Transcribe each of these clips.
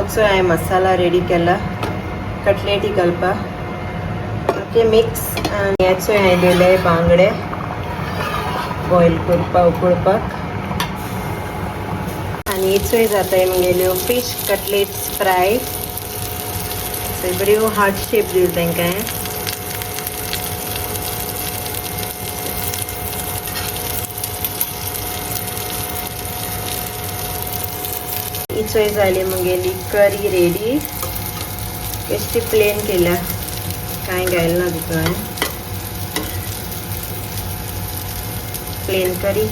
Also हांवें मसाला ready केला कटलेटी घालपाक ओके मिक्स आनी हेचो हांवें दवरले बांगडे बॉयल करपाक उकडपाक आनी हेचोय जाताय म्हगेल्यो फीश कटलेट्स फ्राय सो बऱ्यो हार्ट शेप दिली तांकां इचोय जाली म्हगेली करी रेडी बेश्टी प्लेन केल्या कांय घायल ना तितून हांवें प्लेन करी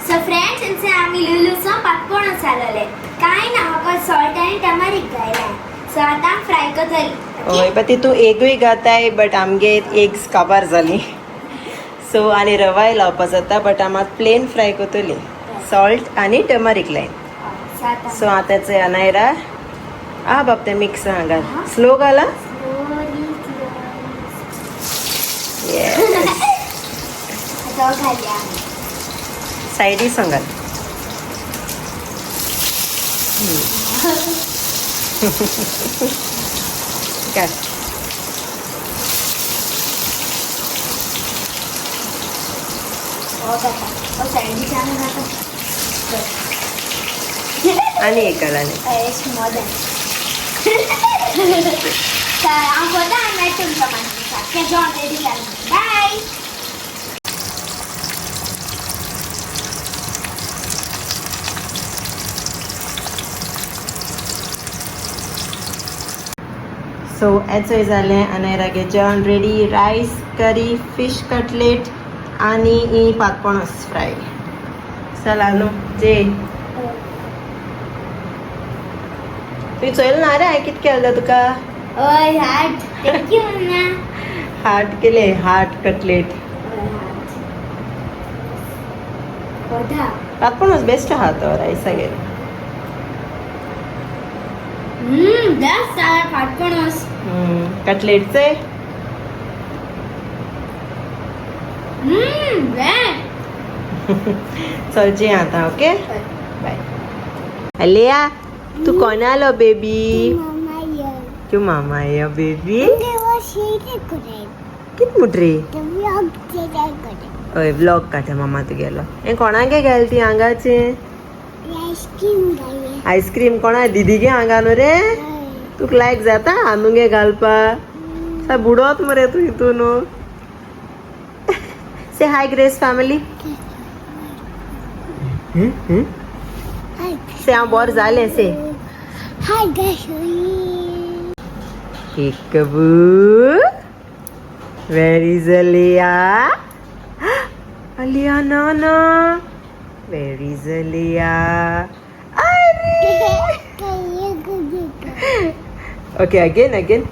सो फ्रेंड्स इनसे आमी लुलूसो पक्कोण जालेले कांय ना म्हाका सॉल्ट आनी टमारीक घायला सो आतां फ्राय करतली हय पण तितून एगूय घाताय बट आमगे एग्स काबार जाली सो आनी रवाय लावपा जाता बट आम आतां प्लेन फ्राय करतली सॉल्ट आनी टर्मरीक लायन सो आतांचे अनायरा बाप ते मिक्स घाल स्लो घाला सायडी सांगाल घाल आणि एक घाल आणि बाय सो हेचोय जालें अनायरागे जेवण रेडी रायस करी फीश कटलेट आनी ही पातपणस फ्राय चला न्हू जे तुवें चोयलें ना रे हांवें कितें केलें तुका ओय हार्ट थँक्यू ना हार्ट केले हार्ट कटलेट पातपणस बेस्ट आहा तो रायसा गेले that's our partners. कटलेटचे चल जे आता ओके बाय अलिया तू कोण आलो बेबी तू मामा या बेबी कित मुटरी हय ब्लॉग काटा मामा तुगेलो हे कोणागे गेल ती हांगाचे आईस्क्रीम कोणा दिदीगे हांगा न्हू रे तुका लायक जाता आनुगे घालपा सा बुडोत मरे तू हितून से हाय ग्रेस फॅमिली से हांव बोर जालें से hi guys Peekaboo. Where is Aliyah? Aliyah, Nana. Where is Aliyah? Okay, again.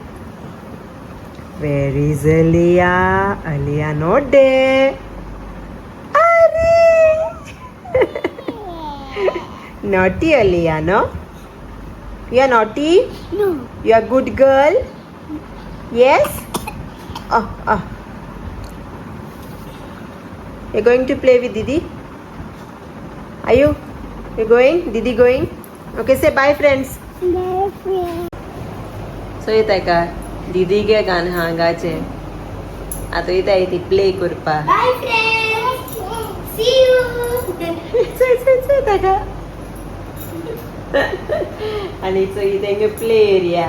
Where is Aliyah? Aliyah not there. Naughty Aliyah, no? You are naughty? No. You are good girl? Yes? You're going to play with Didi? Are you? You're going? Didi going? Okay, say bye friends. Bye friends. So येत का दीदी गे गाणं हांगाचे आता येता ती play करपा Bye friends. See you. येता का आणि सो इथे प्ले एरिया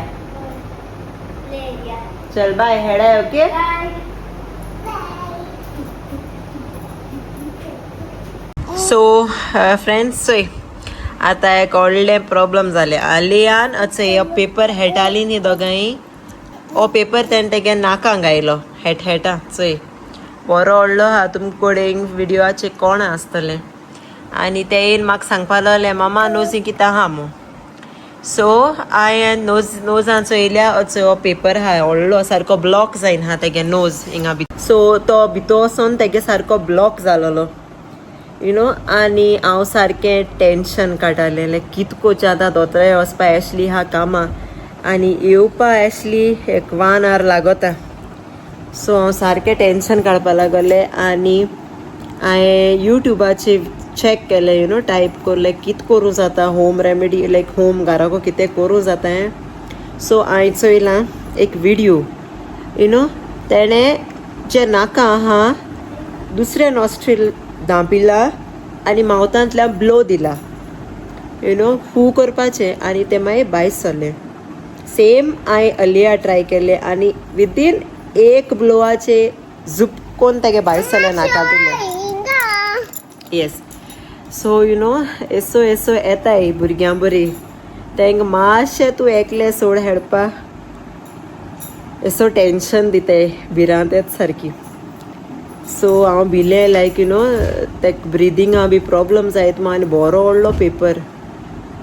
चल बाय हेडाय ओके Bye. सो फ्रेंड्स चोय आतां एक व्हडलें प्रॉब्लम जालें आलियान चोय हो पेपर हेटाली न्ही दोगांय हो पेपर तेणें तेगे नाकांक आयलो हेटा चोय बरो व्हडलो आहा तुमचे कडेन व्हिडियोचे कोण आसतलें आनी ते येवन म्हाका सांगपा लागलें मामा नोजी कितें आहा मू सो हांवें नोजान चोयल्या हो पेपर आहा व्हडलो सारको ब्लॉक जायन आहा तेगे नोज हिंगा भितर सो तो भितर वचोन तेगे सारको ब्लॉक जालोलो यू नो आनी हांव सारकें टेंशन काडटालें लायक कित कोच आतां दोतोराय वचपा एशली हा कामां आनी येवपा एशली एक 1 hour लागोता सो हांव सारकें टेंशन काडपा लागलें आनी हांवें युट्यूबाचेर चॅक केलें यू नो टायप कोरलें कित करूं जाता होम रेमेडी लायक होम घराको कितें करूं जाता हें सो हांवें चोयलां एक व्हिडियो यू नो तेणें जे नाका आहा दुसरे नॉस्ट्रील धांपिला आनी मावथांतल्यान ब्लो दिला यू नो फू करपाचें आनी तें मागीर भायर सरलें सेम हांवें अलिया ट्राय केलें आनी विदीन एक ब्लोवाचे झुपकोन तेगे भायर सरलें नाकांतल्यान येस सो यू नो एसो एसो येताय भुरग्यां बरी तेंक मातशें तूं एकलें सोड हेडपा एसो टेंशन दिताय भिरांत येत सारकी सो हांव भिलें लायक यू नो तेका ब्रिदिंगा बी प्रॉब्लम जायत म्हूण आनी बरो व्हडलो पेपर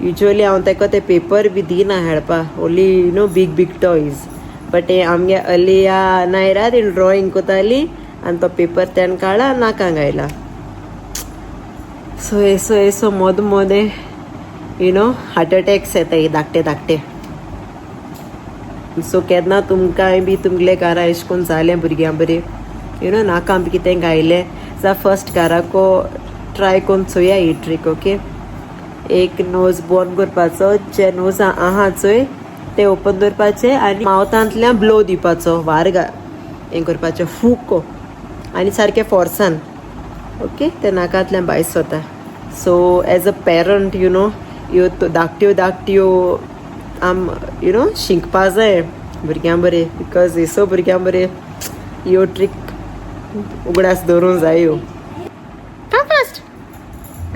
युजली हांव तेका ते पेपर बी दिना हेडपा only you know big big toys but हे आमगे अलिया नायरा तीन ड्रॉईंग कोताली आनी तो पेपर तेन काडला नाकांक आयला सो एसो एसो मोद मोदे यू नो हार्ट अटॅक्स येताय धाकटे धाकटे सो केन्ना तुमकांय बी तुमगेले घरा एशे कोन्न जालें भुरग्यां बरें यू नो नाका बी कितें गायलें जाल्यार फर्स्ट घराको ट्राय कोन्न चोया ही ट्रीक ओके एक नोज बंद करपाचो जे नोज आहा चोय ते ओपन दवरपाचे आनी मावथांतल्यान ब्लो दिवपाचो वारगा हें करपाचें फूक आनी सारकें फोर्सान ओके ते नाकांतल्यान भायर सरता so as a parent you know ह्यो धाकट्यो धाकट्यो आम यू नो शिंकपा जाय भुरग्यां बरें बिकॉज एसो भुरग्यां बरें ह्यो ट्रीक उगडास दवरूंक जाय ह्यो फास्ट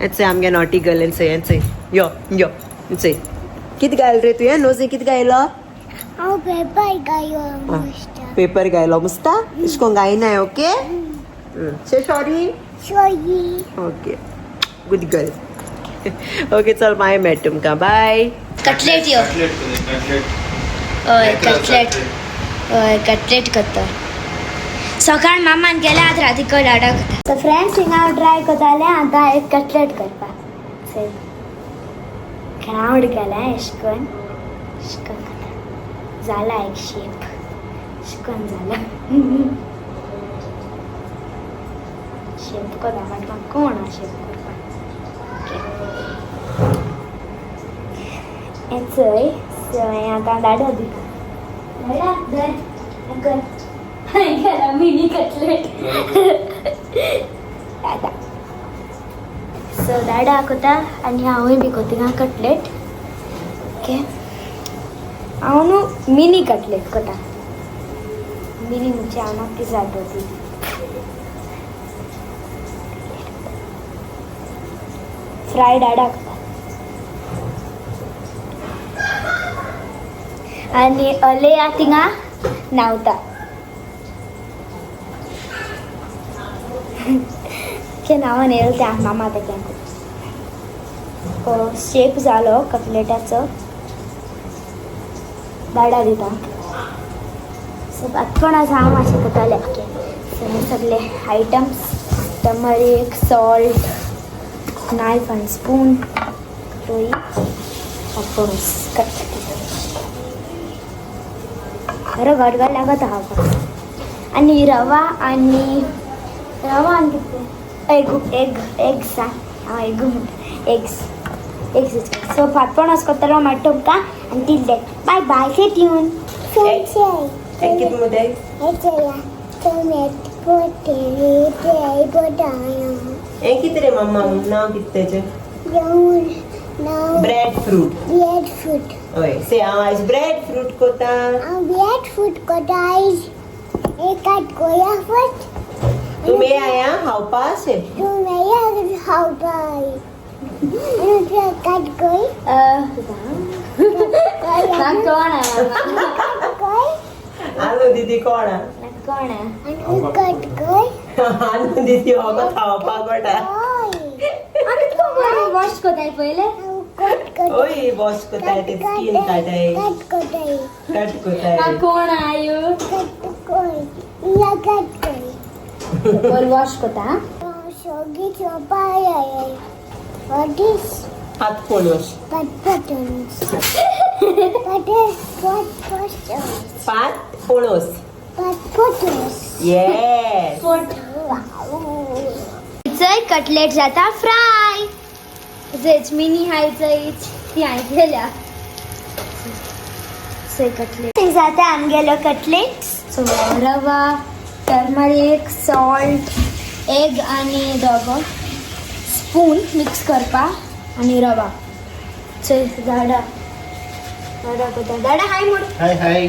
चोय आमगे नॉटी गर्ल एन चोय यो यो चोय कित गायल रे तुवें नोजी कित गायलो हांव पेपर गायो पेपर गायलो मुस्ता एश कोन्न गायनाय ओके से sorry okay good girl okay चल मागीर मेळटा तुमकां बाय कटलेट यो हय कटलेट हय कटलेट करता सकाळ मामान केले आतां राती कडाडा करता सो फ्रेंड्स हिंगा हांव ट्राय करतालें आतां एक कटलेट करपाक ग्रावंड केलें एशें करून करता जाला एक शेप एशें करून जाला शेप करता म्हाका कोण शेप करपाक हें चोय सो हें आतां दाडा दिता दाडा धर हें कर गेला मिनी कटलेट दादा सो दाडा कोता आनी हांवूय बी कोतिंगा कटलेट ओके हांव न्हू मिनी कटलेट कोता मिनी म्हणजे हांव म्हाका ती जात होती फ्राय दाडा कोता आनी अलेया थिंगा नावता के नावान येयलो त्या मामा तेक्यांक शेप जालो कटलेटाचो दाडा दिता सो बातकोणाच हांव मातशें करतालें ओके सो सगळे आयटम्स टर्मरीक सॉल्ट नायफ आनी स्पून रोई बातकोणूस कट बरो गडगड लागत हांव आनी रवा आनी कितें एग्स हांव एग म्हणटा एग्स सो फातपण असो करतलो मागीर तुमकां आनी टील बाय बाय से ट्यून कितें रे मम्मा नांव कितें तेजें ब्रेड फ्रूट हय से हांव आयज ब्रेड फ्रूट कोता आयज एक काट गोया फट तुम ये आया खावपा से काट गोय आलू दीदी कोण कट गोय आलू दीदी होगो खावपा गोटा वॉश कोताय पहिले ओय वॉश कोताय ते स्किन काटाय कट कोताय कोण आयो वॉश कोता सगळी चोपाय व्हॉट इज हात पोलोस पात पोलोस येस कटलेट जाता फ्राय जेच मिनी हायच ती ऐकलेल्या से कटलेट जाते आमगेलो कटलेट सो रवा टर्मरीक सॉल्ट एग आणि दोगो स्पून मिक्स करपा आणि रवा चल दाडा दाडा कोता दाडा हाय मोड हाय हाय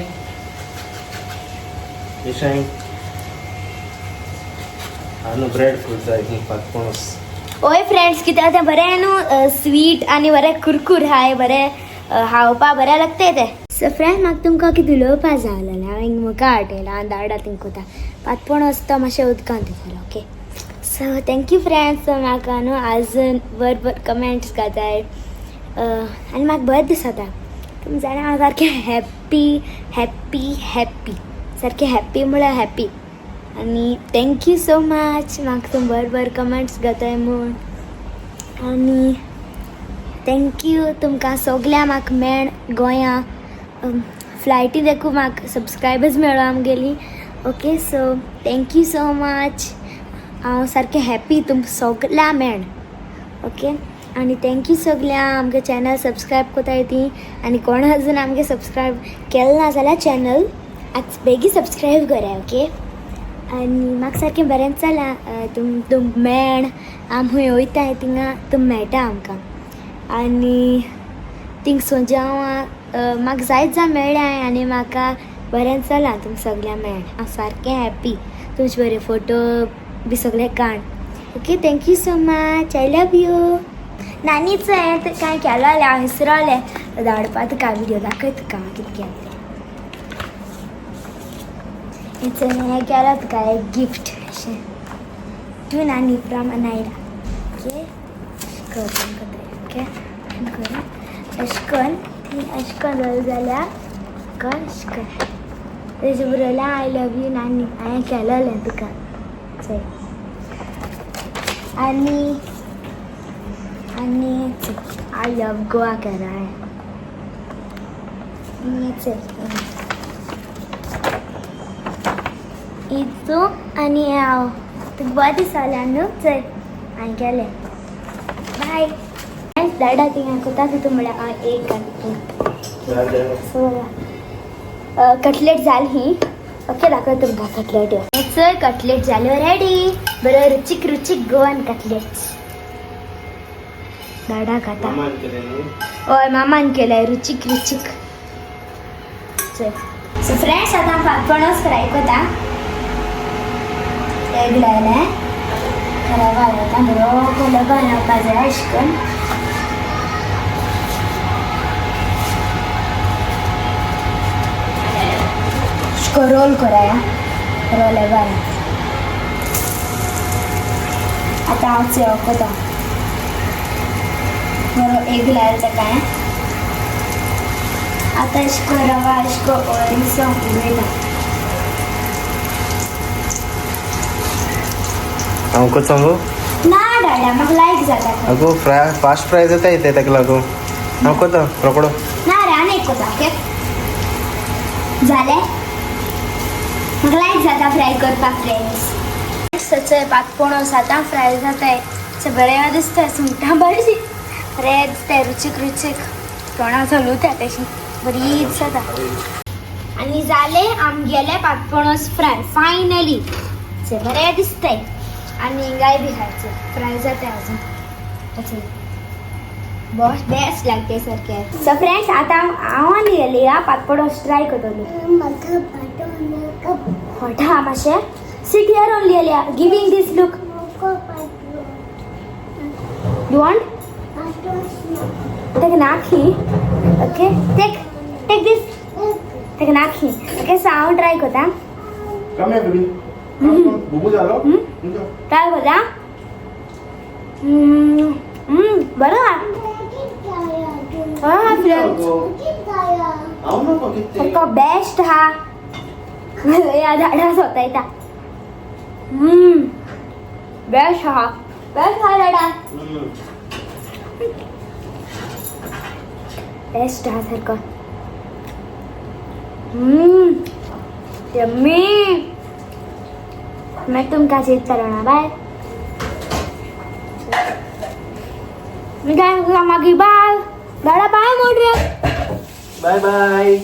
यशाई आनु ब्रेड फूड जाय की पातपोणस ओय फ्रेंड्स कितें आतां बरें न्हू स्वीट आनी बरें कुरकुर हाय बरें हावपा बरें लागता ते सो फ्रेंड म्हाका तुमकां कितें उलोवपा जाय आसलें हांवें मुखार हाडयलां आनी दाडा थिंग कोता पातपोणस तो मातशें उदकांत येतलो okay so thank you friends so म्हाका न्हू आजून बर कमेंट्स घाताय आनी म्हाका बरें दिसता तुमी जाणा हांव सारकें हॅप्पी सारकें हॅप्पी म्हळ्यार हॅप्पी आनी थँक्यू सो मच म्हाका तुमी बर कमेंट्स घाताय म्हूण आनी थँक्यू तुमकां सगल्या म्हाका मेळ गोंया फ्लायटी देखून म्हाका सबस्क्रायबर्स मेळ्ळो आमगेली okay so thank you so much हांव सारकें हॅप्पी तुम सगल्या मेळ ओके आनी थँक्यू सगल्या आमगे चॅनल सबस्क्रायब कोताय ती आनी कोण अजून आमगे सबस्क्रायब केलें ना जाल्यार चॅनल आज बेगी सबस्क्रायब करा ओके आनी म्हाका सारकें बरें चला तुम मेळ आम खंय वयताय थिंगा तुम मेळटा आमकां आनी थिंग सोंजे हांव म्हाका जायत जा मेळ्ळाय आनी म्हाका बरें चला तुम सगल्या मेळ हांव सारकें हॅप्पी तुमचे बरे फोटो बी सगळे काण okay thank you so much I love you नानीच हें कांय केलो जाल्यार हांव विसरलें धाडपा तुका विडियो दाखय तुका कितें केलें हें केलां तुका एक गिफ्ट अशें तूं नानी फ्रॉम अनायरा ओके अशें ओके अशें करून ती अशें करून जालें जाल्यार अशें कर तेजे बरोयलें आय लव यू नानी हांवें केलेलें तुका चल आनी आय लव गोवा करा चल इतू आनी हांव तुका बरें दिसलें न्हू चल हांवें केलें बाय दाडा थिंगा कोता तितू म्हळ्यार हांव एक सो कटलेट जाली ओके दाखय तुमकां कटलेट चल कटलेट जाल्यो रेडी बरो रुचीक गोवन कटलेट्स दाडा खाता हय मामान केल्याय रुचीक चल सो फ्रेंड्स आतां पातपोणस फ्राय कोता एग लायलें रवा घालता बरो कोलो बांदपा जाय अशें करून रोल कराया रोल बाय आतां हांव सेव कोता बरो एग लायल ताका आतां अशें करून रवा अशें करून रिसो उडयता हांव सांगू ना डाडा म्हाका लायक जाता अगो फास्ट फ्राय जाता येते ताका लागून हांव कोता रोकडो ना रे आनी एक कोता ओके जालें म्हाका लायक जाता फ्राय करपाक फ्रेंड्स सचे पातपोणस आतां फ्राय जाताय बरें दिसता सुंगटां बरी बरें दिसता रुचीक तोंडां चलूता तशी बरी जाता आनी जालें आमगेले पातपोणस फ्राय फायनली बरें दिसताय आनी हिंगाय बी खायचे फ्राय जाता अजून बॉस बेस्ट लागते सारकें सो फ्रेंड्स आतां हांव आनी गेली पातपोणस ट्राय करतली हॉटा मातशें सिट हियर ओनली एलिया giving this look you want take नाखी ओके टेक दिस टेक नाखी ओके सो हांव ट्राय करता कम है बेबी बुबू जालो ट्राय करता बरो हा फ्रेंड्स सारको बेस्ट हा या झाडार स्वता बेस्ट हा दाडा बेस्ट हा सारको यम्मी मैं तुमकां चेक करोना बाय मी काय मागे बाय दाडा बाय मोड रे बाय बाय